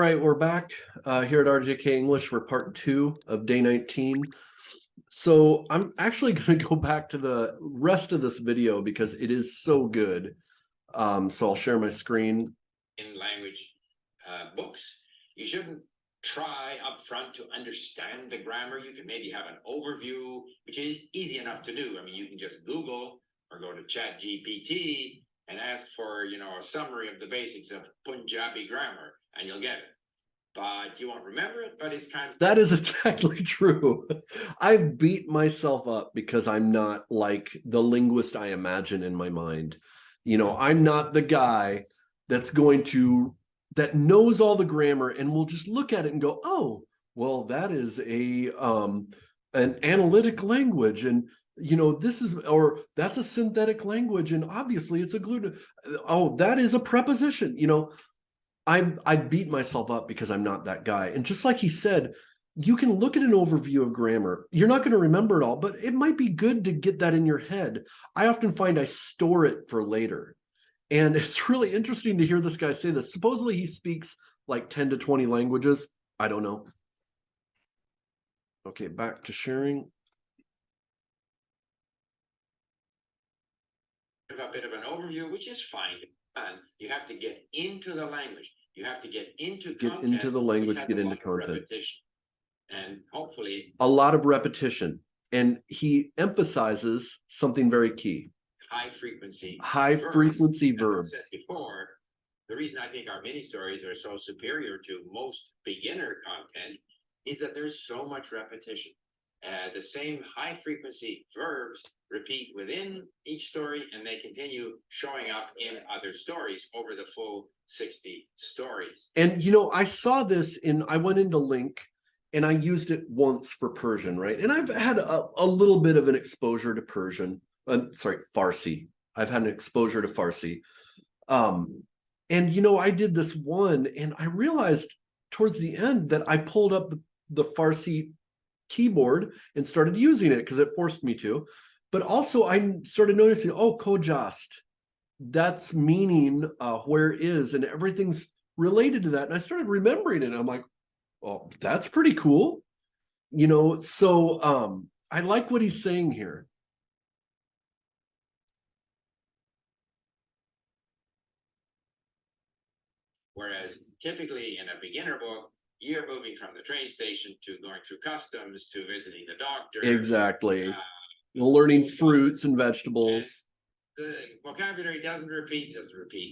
right, we're back here at RJK English for part 2 of day 19. So I'm actually going to go back to the rest of this video because it is so good. So I'll share my screen. In language books, you shouldn't try up front to understand the grammar. You can maybe have an overview, which is easy enough to do. I mean, you can just Google or go to ChatGPT and ask for, a summary of the basics of Punjabi grammar, and you'll get it. But you won't remember it, but it's kind of... That is exactly true. I've beat myself up because I'm not like the linguist I imagine in my mind. I'm not the guy that knows all the grammar and will just look at it and go, oh, well, that is an analytic language, and that's a synthetic language, and obviously it's a gluten. Oh, that is a preposition. I beat myself up because I'm not that guy. And just like he said, you can look at an overview of grammar. You're not going to remember it all, but it might be good to get that in your head. I often find I store it for later. And it's really interesting to hear this guy say this. Supposedly he speaks like 10 to 20 languages. I don't know. Okay, back to sharing. A bit of an overview, which is fine. You have to get into the language. You have to get into content. Get into the language, get into content. Repetition. And hopefully... a lot of repetition. And he emphasizes something very key. High frequency verbs. As I said before, the reason I think our mini stories are so superior to most beginner content is that there's so much repetition. The same high frequency verbs repeat within each story, and they continue showing up in other stories over the full 60 stories. And I saw this I went into Link and I used it once for Persian, right? And I've had a little bit of an exposure to Persian. Farsi. I've had an exposure to Farsi. And I did this one, and I realized towards the end that I pulled up the Farsi keyboard and started using it because it forced me to. But also I started noticing, kojast, that's meaning where is, and everything's related to that. And I started remembering it. And I'm like, oh, that's pretty cool. So I like what he's saying here. Whereas typically in a beginner book, you're moving from the train station to going through customs to visiting the doctor. Exactly. Learning fruits and vegetables. The vocabulary doesn't repeat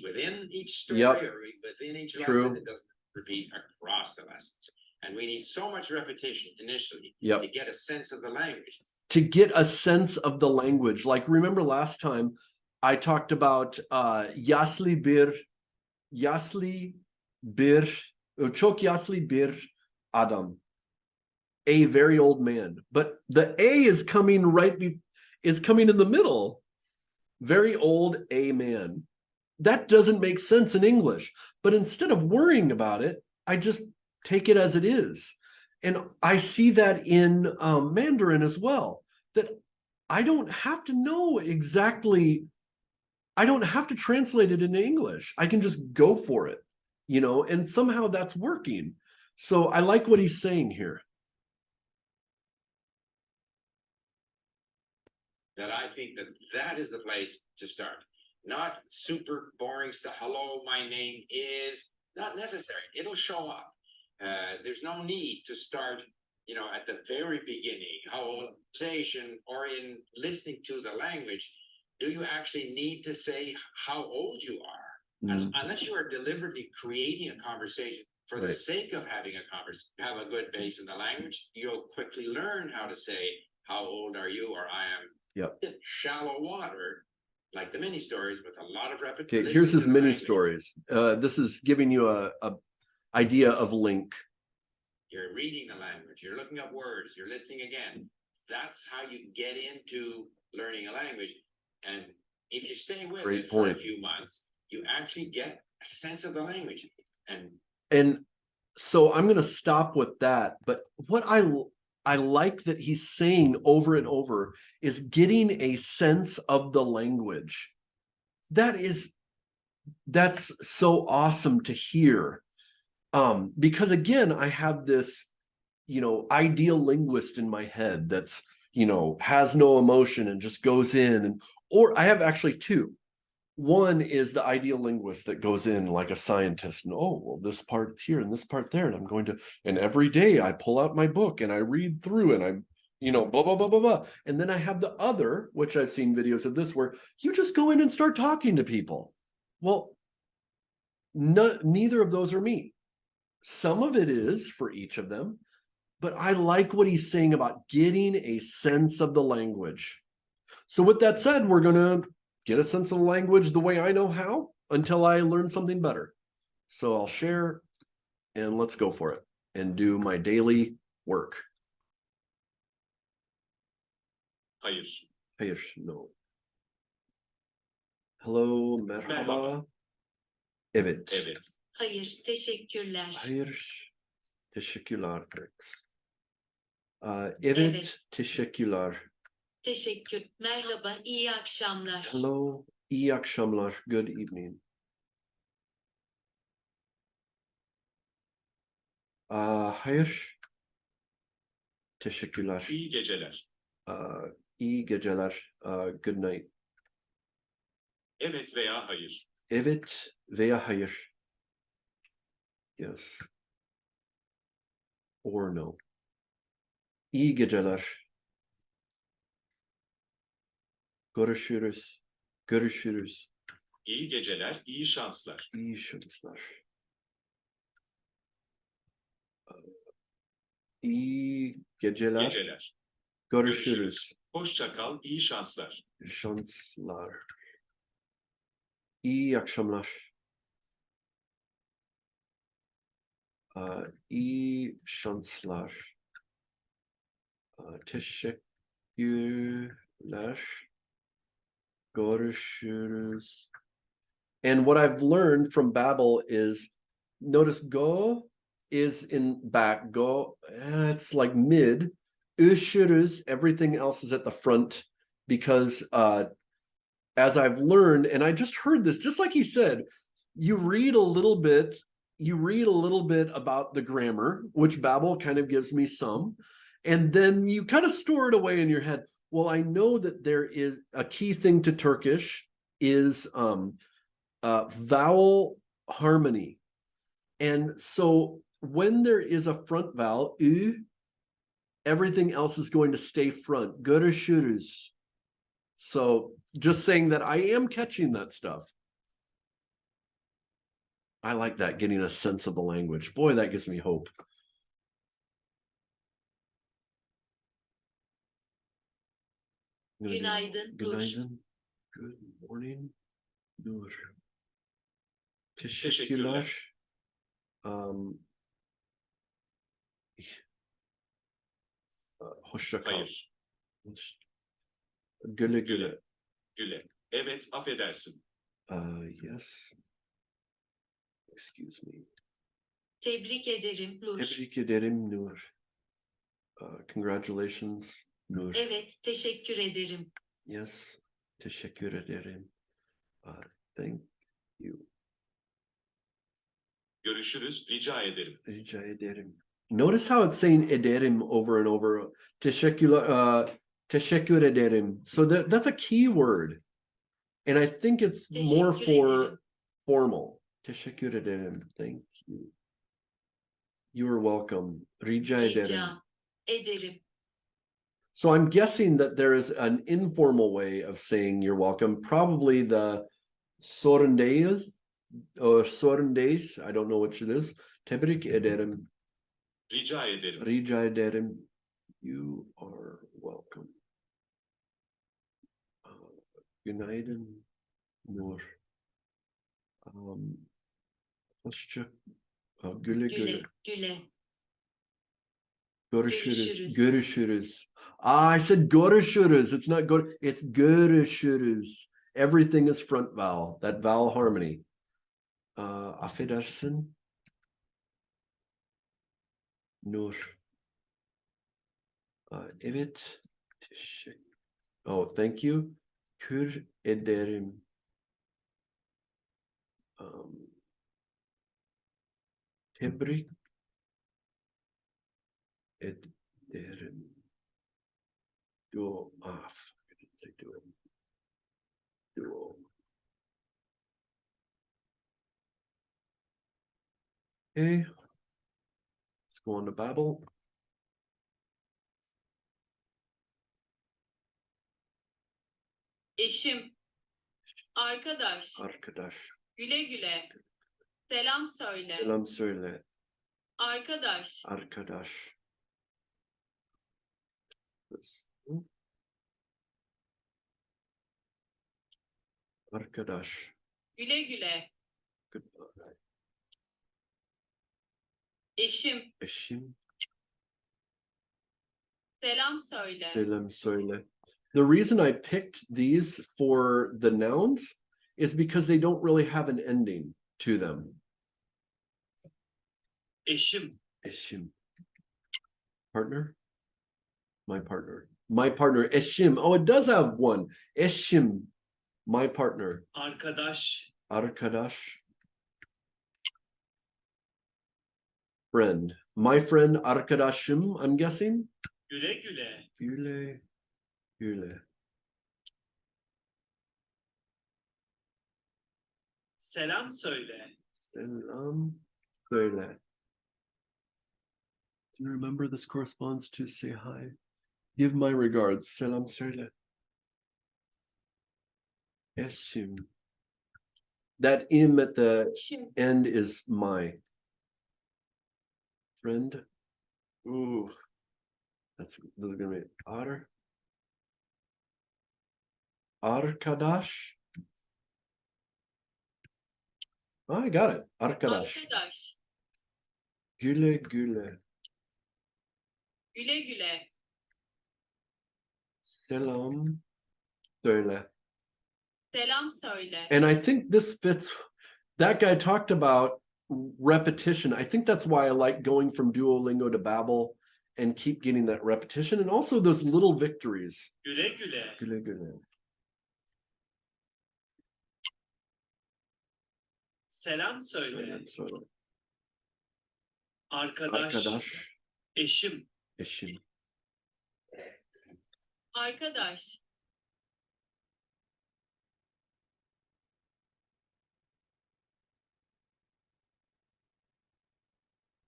within each story or within each lesson. It doesn't repeat across the lessons. And we need so much repetition initially to get a sense of the language. Like, remember last time I talked about Yasli bir Çok yaşlı bir adam, a very old man, but the A is coming in the middle. Very old a man. That doesn't make sense in English, but instead of worrying about it, I just take it as it is. And I see that in Mandarin as well, that I don't have to know exactly, I don't have to translate it into English. I can just go for it. And somehow that's working. So I like what he's saying here. That I think that is the place to start. Not super boring stuff. Hello, my name is, not necessary. It'll show up. There's no need to start, at the very beginning, conversation or in listening to the language. Do you actually need to say how old you are? And unless you are deliberately creating a conversation for the sake of having a conversation, have a good base in the language, you'll quickly learn how to say, how old are you, or I am in shallow water, like the mini stories with a lot of repetition. Okay, here's his mini stories. This is giving you a idea of Link. You're reading the language, you're looking up words, you're listening again. That's how you get into learning a language. And if you stay with it for a few months, you actually get a sense of the language. And so I'm going to stop with that. But what I like that he's saying over and over is getting a sense of the language. That's so awesome to hear. Because again, I have this, ideal linguist in my head that's, has no emotion and just goes in, or I have actually two. One is the ideal linguist that goes in like a scientist, and oh, well, this part here and this part there, and I'm going to, and every day I pull out my book and I read through and I'm, blah, blah, blah, blah, blah. And then I have the other, which I've seen videos of this, where you just go in and start talking to people. Well, neither of those are me. Some of it is for each of them, but I like what he's saying about getting a sense of the language. So with that said, we're going to get a sense of the language the way I know how until I learn something better. So I'll share and let's go for it and do my daily work. Hayır. Hayır, no. Hello, merhaba. Merhaba. Evet. Evet. Hayır, teşekkürler. Hayır, teşekkürler. Evet, Evet. teşekkürler. Teşekkür. Merhaba, iyi akşamlar. Hello, iyi akşamlar. Good evening. Hayır. Teşekkürler. İyi geceler. İyi geceler. Good night. Evet veya hayır. Evet veya hayır. Yes. Or no. İyi geceler. Görüşürüz. Görüşürüz. İyi geceler, iyi şanslar. İyi şanslar. İyi geceler. Geceler. Görüşürüz. Hoşça kal, iyi şanslar. Şanslar. İyi akşamlar. İyi şanslar. Teşekkürler. Görüşürüz. And what I've learned from Babel is, notice go is in back, go, it's like mid. Görüşürüz, everything else is at the front, because as I've learned, and I just heard this, just like he said, you read a little bit about the grammar, which Babel kind of gives me some, and then you kind of store it away in your head. Well, I know that there is a key thing to Turkish is vowel harmony. And so when there is a front vowel, ü, everything else is going to stay front. Görüşürüz. So just saying that I am catching that stuff. I like that, getting a sense of the language. Boy, that gives me hope. Günaydın, Nur. Günaydın. Good morning, Nur. Teşekkürler. Teşekkürler. Hoşça kal. Hayır. Güle güle. Güle. Evet, affedersin. Yes. Excuse me. Tebrik ederim, Nur. Tebrik ederim, Nur. Congratulations, Nur. Evet, teşekkür ederim. Yes. Teşekkür ederim. Thank you. Görüşürüz, rica ederim. Rica ederim. Notice how it's saying ederim over and over. Teşekkür ederim. So that's a key word. And I think it's more Teşekkür for ederim. formal. Teşekkür ederim. Thank you. You are welcome. Rica ederim. Rica ederim. So I'm guessing that there is an informal way of saying you're welcome. Probably the sorun değil or sorun değil. I don't know which it is. Tebrik ederim. Rica ederim. Rica ederim. You are welcome. Günaydın, Nur. Hoşça güle güle. Güle, güle. Görüşürüz. Görüşürüz. Görüşürüz. I said görüşürüz. It's not go. It's görüşürüz. Everything is front vowel. That vowel harmony. Affedersin. Nur. Evet. Oh, thank you. Kür ederim. Tebrik ederim. Duo off. I didn't say duo. Duo. Okay. Let's go on to Babel. Eşim. Arkadaş. Arkadaş. Güle güle. Selam söyle. Selam söyle. Arkadaş. Arkadaş. Arkadaş. Güle güle. Goodbye. Eşim. Eşim. Selam söyle. Selam söyle. The reason I picked these for the nouns is because they don't really have an ending to them. Eşim. Eşim. Partner? My partner. My partner. Eşim. Oh, it does have one. Eşim. My partner. Arkadaş. Arkadaş. Friend. My friend, arkadaşım, I'm guessing. Güle güle. Güle. Güle. Selam söyle. Selam söyle. Do you remember this corresponds to say hi? Give my regards. Selam söyle. Eşim. That im at the Eşim. end is my friend. Ooh. This is gonna be arkadaş. Oh, I got it. Arkadaş. Arkadaş. Güle güle. Güle güle. Selam söyle. Selam söyle. And I think this fits. That guy talked about repetition. I think that's why I like going from Duolingo to Babbel and keep getting that repetition, and also those little victories. Güle güle. Güle güle. Selam söyle. Selam söyle. Arkadaş. Arkadaş. Eşim. Eşim. Arkadaş.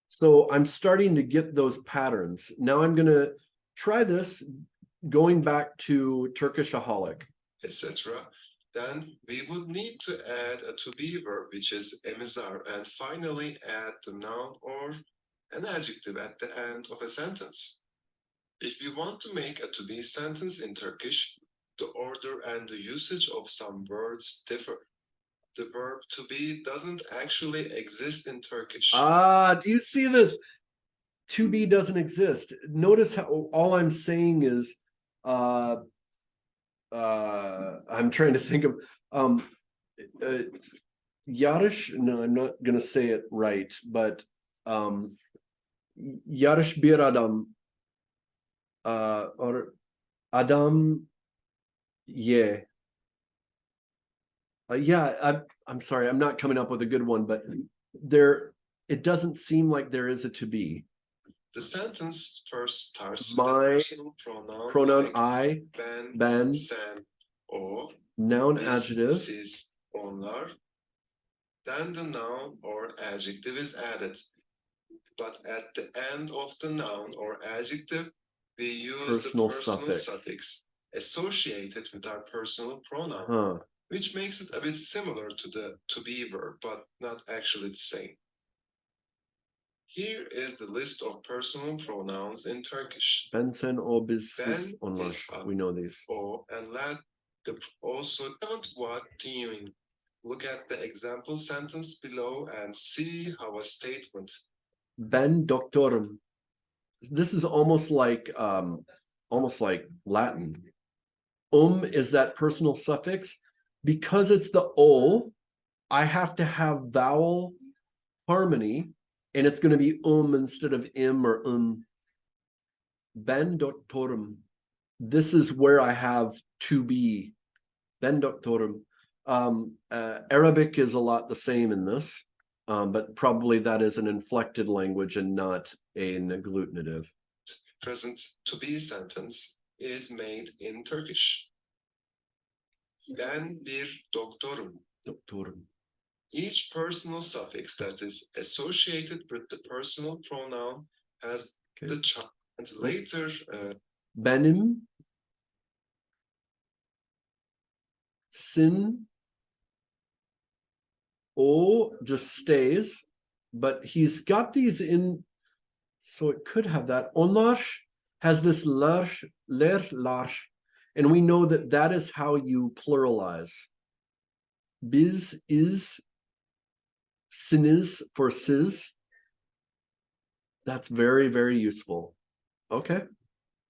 So I'm starting to get those patterns. Now I'm going to try this going back to Turkishaholic. etc. Then we would need to add a to be verb, which is emizar, and finally add the noun or an adjective at the end of a sentence. If you want to make a to be sentence in Turkish, the order and the usage of some words differ. The verb to be doesn't actually exist in Turkish. Do you see this? To be doesn't exist. Notice how all I'm saying is I'm trying to think of yarış. No, I'm not gonna say it right, but yarış bir adam or adam yeah. I'm sorry, I'm not coming up with a good one, but it doesn't seem like there is a to be. The sentence first starts My with a personal Pronoun like I, ben, ben, sen, o, noun, biz, adjective, siz, onlar. Then the noun or adjective is added. But at the end of the noun or adjective, we use Personal the personal suffix. suffix associated with our personal pronoun, huh? which makes it a bit similar to the to be verb, but not actually the same. Here is the list of personal pronouns in Turkish. Ben, sen, o, biz, siz, Ben, onlar. biz, We know these. O, and let the also what do you mean? Look at the example sentence below and see how a statement. Ben doctorum. This is almost like Latin. Is that personal suffix. Because it's the O, I have to have vowel harmony, and it's going to be instead of im or Ben doctorum. This is where I have to be. Ben doctorum. Arabic is a lot the same in this. but probably that is an inflected language and not an agglutinative. Present to be sentence is made in Turkish. Ben bir doktorum. Doktorum. Each personal suffix that is associated with the personal pronoun has Okay. the child. And later, Benim, sin, o just stays, but he's got these in, so it could have that. Onlar has this lar, lar, and we know that that is how you pluralize. Biz is, sinis for sis. That's very, very useful. Okay.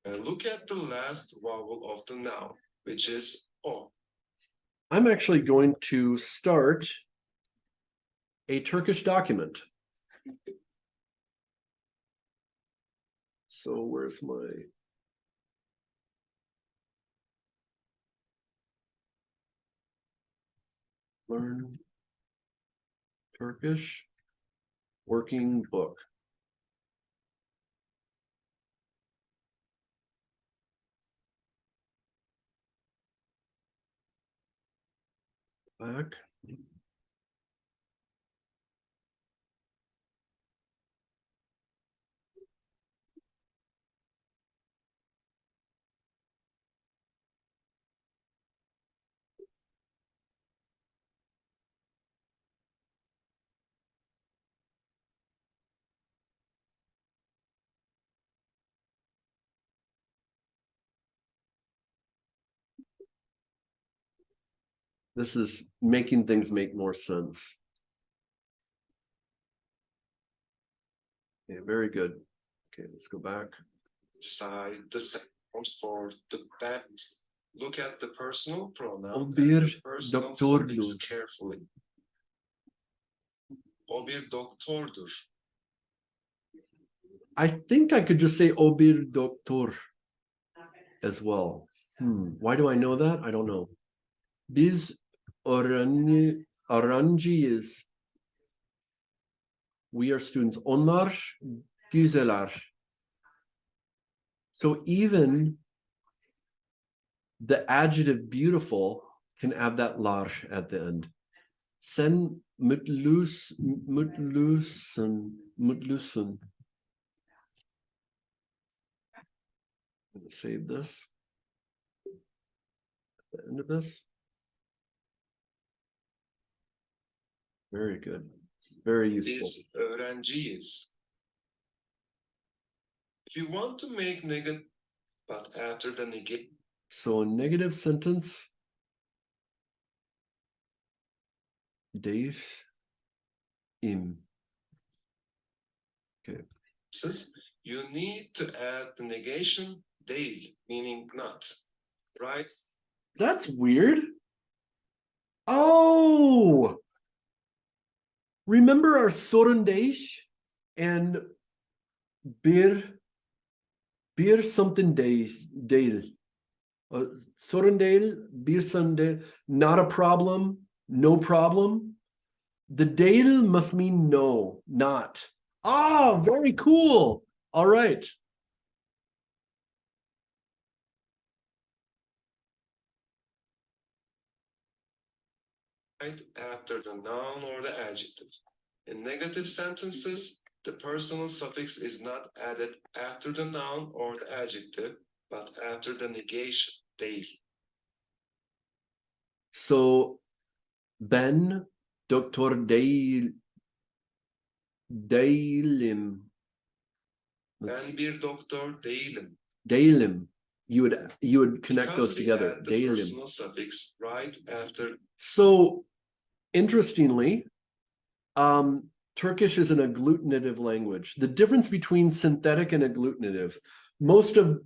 look at the last vowel of the noun, which is o. I'm actually going to start a Turkish document. So where's my... Learn Turkish working book. Back. This is making things make more sense. Okay, very good. Okay, let's go back. Side the sound for the band. Look at the personal pronoun O and bir the personal doktordur. suffix carefully. O bir doktordur. I think I could just say o bir doktor as well. Why do I know that? I don't know. Biz öğrenciyiz. We are students. Onlar güzeller. So even the adjective beautiful can add that lar at the end. Sen mutlusun. I'm going to save this. At the end of this. Very good. Very useful. Biz öğrenciyiz. If you want to make negative, but after the negation, So a negative sentence. Değiş im. Okay. you need to add the negation değil, meaning not, right? That's weird. Oh, remember our sorun değiş and bir something değil. Sorun değil, bir sorun değil, not a problem, no problem. The değil must mean no, not. Ah, very cool. All right. Right after the noun or the adjective. In negative sentences, the personal suffix is not added after the noun or the adjective, but after the negation, değil. So ben doktor değilim. Ben bir doktor değilim. Değilim. You would connect Because those we together. add the Değilim. personal suffix right after. So interestingly, Turkish is an agglutinative language. The difference between synthetic and agglutinative, most of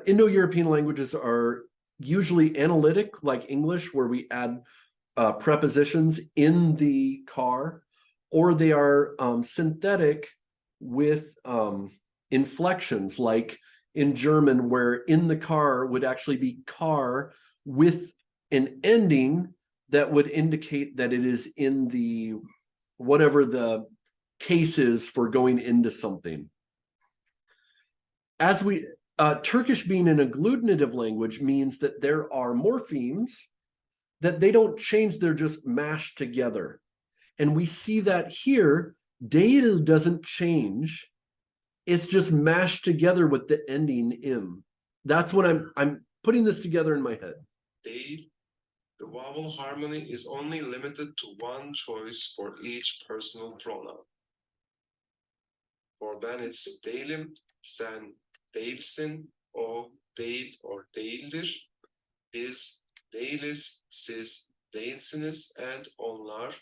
Indo-European languages are usually analytic, like English, where we add prepositions in the car, or they are synthetic with inflections, like in German, where in the car would actually be car with an ending that would indicate that it is in the whatever the case is for going into something. Turkish being an agglutinative language means that there are morphemes that they don't change, they're just mashed together. And we see that here, değil doesn't change. It's just mashed together with the ending im. That's what I'm putting this together in my head. Değil, the vowel harmony is only limited to one choice for each personal pronoun. For ben it's değilim, sen değilsin, o değil or değildir, biz değiliz, siz değilsiniz, and onlar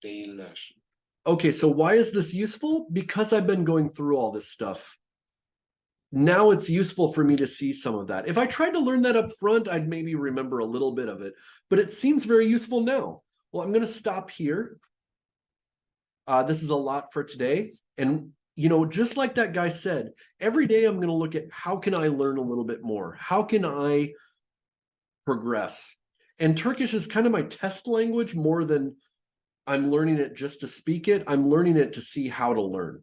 değiller. Okay, so why is this useful? Because I've been going through all this stuff. Now it's useful for me to see some of that. If I tried to learn that up front, I'd maybe remember a little bit of it, but it seems very useful now. Well, I'm going to stop here. This is a lot for today. And, you know, just like that guy said, every day I'm going to look at how can I learn a little bit more? How can I progress? And Turkish is kind of my test language more than I'm learning it just to speak it. I'm learning it to see how to learn.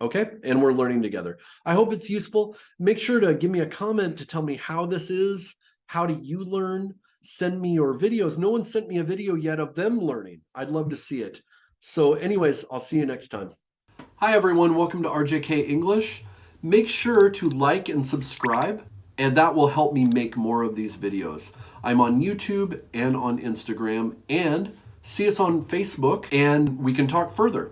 Okay, and we're learning together. I hope it's useful. Make sure to give me a comment to tell me how this is. How do you learn? Send me your videos. No one sent me a video yet of them learning. I'd love to see it. So anyways, I'll see you next time. Hi everyone, welcome to RJK English. Make sure to like and subscribe, and that will help me make more of these videos. I'm on YouTube and on Instagram, and see us on Facebook, and we can talk further.